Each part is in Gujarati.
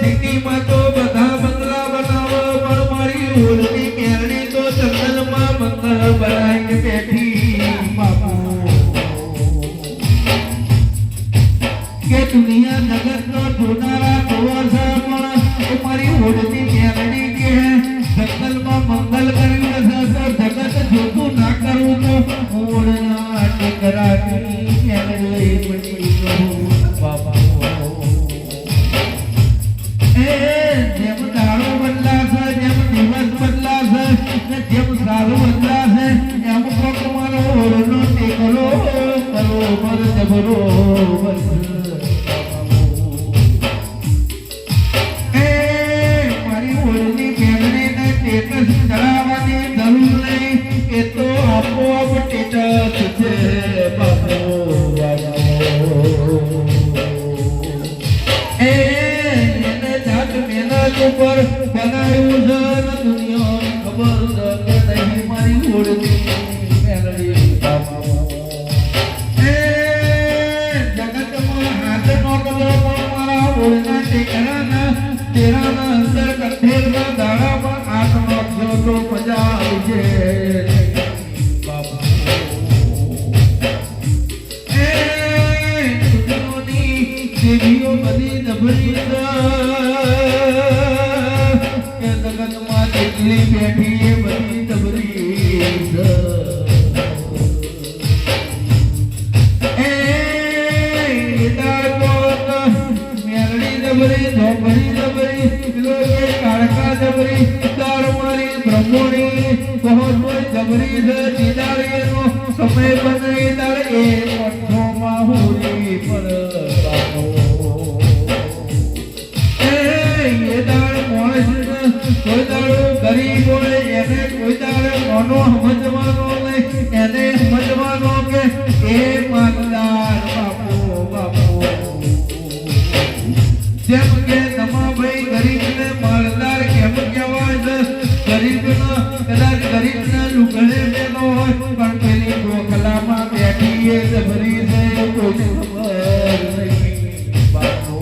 સિટીમાં તો બધા બંગલા બનાવો પણ મારી ઓળખી કેરણી તો જંગલમાં બંગલ બનાવીને બેઠી બાપુ કે દુનિયા જગતનો જોનારા જોવા પણ મારી ઓળખી કેરણી કે જંગલમાં મંગલ કર્યું છે તો જગત જોતું ના કરવું તો ઓળના ટેકરાની કેરણી બની બાપા જેમ દાડો બદલાશે જેમ દિવસ બદલાશે જેમ સારો બદલાશે એમ કોક મારો ઓળનો ટેકરો બરોબર જબરો મારી ઓળની બેનને ટેકસ ધરાવવાની જરૂર નહીં એ તો આપોઆપ ટેકસ છે બાપો ઉપર બનાવ્યું છે ને દુનિયા ખબર કે નહીં મારી ઓળખી મેલડી બાપુ જગતમાં હાથ નો કલો મારા ઓળના ટેકરાના તેરાના અંદર કઠેરના દાડામાં હાથ નોખજો તો મજા આવશે બાપુ દેવીઓ બધી દબરી જેટલી બેઠી એ બધી દબરી મેલડી દબરી ધોબરી દબરી કાળકા દબરી તાર મારી બ્રહ્મોણી બહુ જબરી છે દીદારીનો સમય બને તાર એ પઠોમાં હોરી પર કોઈ દાડો ગરીબ હોય એને કોઈ દાડો નાનો સમજવાનો નહીં એને સમજવાનો કે એ માલદાર બાપુ બાપુ જેમ કે તમા ભાઈ ગરીબને માલદાર કેમ કહેવાય છે ગરીબનો કદાચ ગરીબના લુગડે બેનો હોય પણ પેલી ડોકલામાં બેઠી એ જબરી છે કોઈને ખબર નહીં બાપુ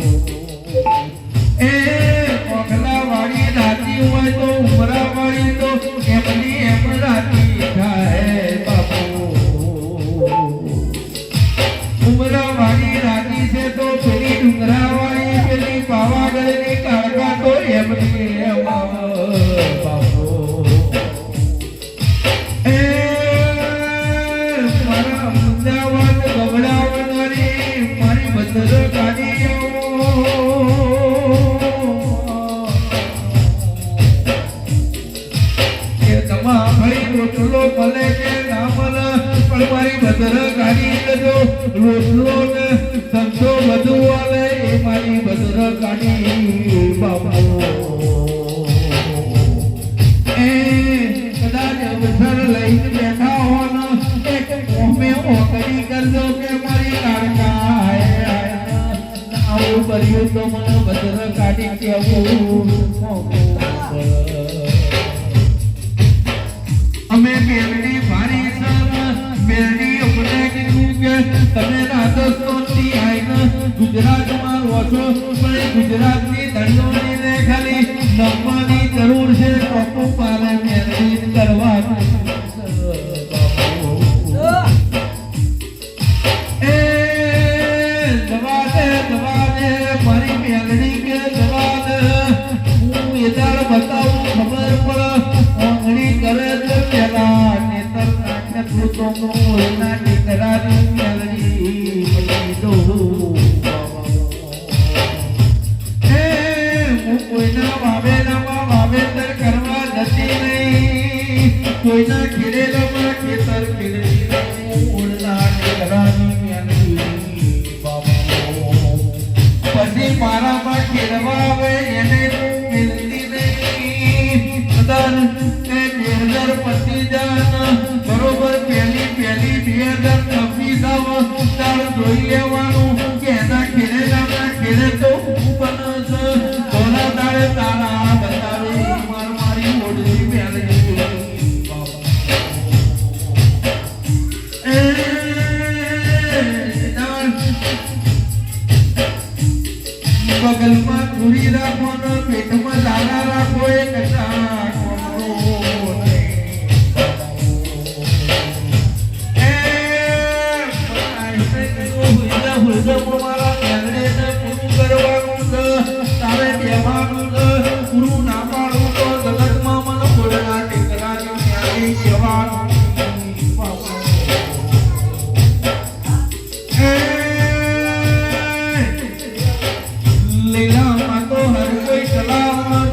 હોય તો ઉમરા વાળી તો એમની એમ રાતી થાય બાપુ ઉમરા વાળી રાતી છે તો પેલી ડુંગરા વાળી પેલી પાવાગઢની કાળકા તો એમની એમ બાપુ મારા અમદાવાદ ગવડાવનારી મારી ભદ્ર ગાડીઓ રોટલો ભલે કે ના ભલે પણ મારી ભદ્ર ગાડી લેજો રોટલો ને ધંધો બધું વાલે એ મારી ભદ્ર ગાડી બાપુ એ કદાચ અવસર લઈને બેઠા હોનો એક મોમે ઓકરી કરજો કે મારી કાળકા આવું કર્યું તો મને ભદ્ર ગાડી કેવું અમે મેલડી ભારી મેલડી અમને કીધું કે તમે રાજસ્થાનથી આવીને ગુજરાતમાં રહો છો પણ ગુજરાતની ધણીઓની ને ખાલી નમવાની જરૂર છે કોકો પાલે મેલડી કરવા મારી મેલડી કે જવા દે હું એદાર બતાવું ખબર પડે આંગળી કરે છે પેલા નેતર નાટક ભૂતોનો એના ટેકરાની મેલડી બની દઉં હું કોઈના વાવેતર કરવા જતી નહીં કોઈના ખેડેલામાં ખેતર ખેડતી ઓળના ટેકરાની મેલડી પછી મારામાં ખેડવા આવે એને મિલતી નહીં પતિ જાન બરોબર પેલી 2026 તાર જોઈ લેવાનું કે એના ખેડેલામાં ખેડે તો બને છે ધોલા દાડે તારા બતાવે મારી ઓડલી મેલડી બગલમાં પૂરી રાખો ને પેટમાં દાણા રાખો એ કશા કોમળો નહીં. એ હુજમ મારા મેલડીને પૂરું કરવાનું છે. તારે બેવાનું છે. પૂરું ના પાડવું તો જગતમાં મને બોલના ટેકરાની ક્યાંય કહેવાનું. લીલામાં તો હર કોઈ કલામાં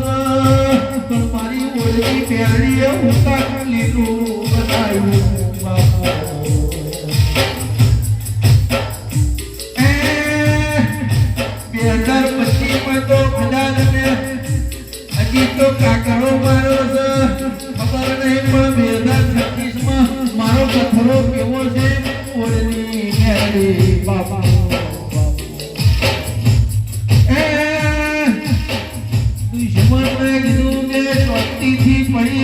પણ મારી ઓળખી પહેરીએ ઉતાર લીધું બતાવ્યું બાપુ. 2025 તો કદાચ હજી તો કાકરો મારો છે ખબર નહીં પણ 2026 મારો પથ્થરો કેવો છે ઓળની મેળી બાપા. પડી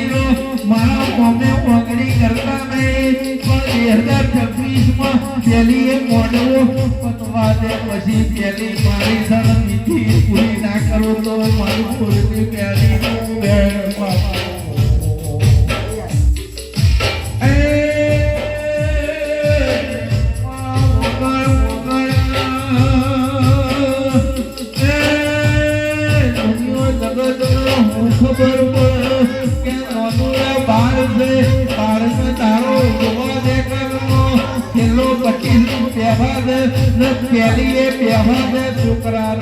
રહો મારા કોમે ઓગણી કરતા નહીં પણ 2026 પેલી એ મોડવો પતવા દે પછી પેલી મારી સર મીઠી પૂરી ના કરો તો મારું પૂરી પેલી ખબર કે બાર છે બારને તારો જોવા દે કિલો 25 રૂપિયા ને પેલી એ પહેવા દે છોકરા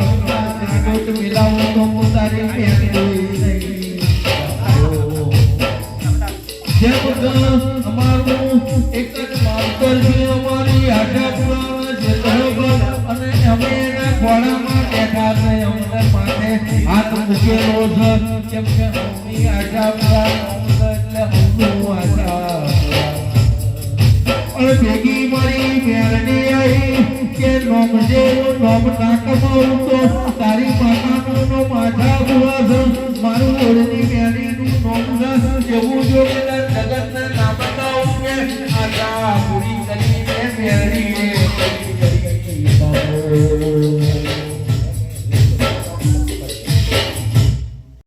ગોટ મિલાવો તો તારી પેલી જેમ અમારું એક જ માસ્ટર છે અમારી આશાપુરા છે બરોબર અને અમે એના ખોળામાં બેઠા છે અમને માટે હાથ મૂકેલો છે કેમ કે મમ્મી આશાપુરા એટલે હું આશા ભેગી મારી મેરડી આવી કે નોમ જેવું નોમ ના કમાવું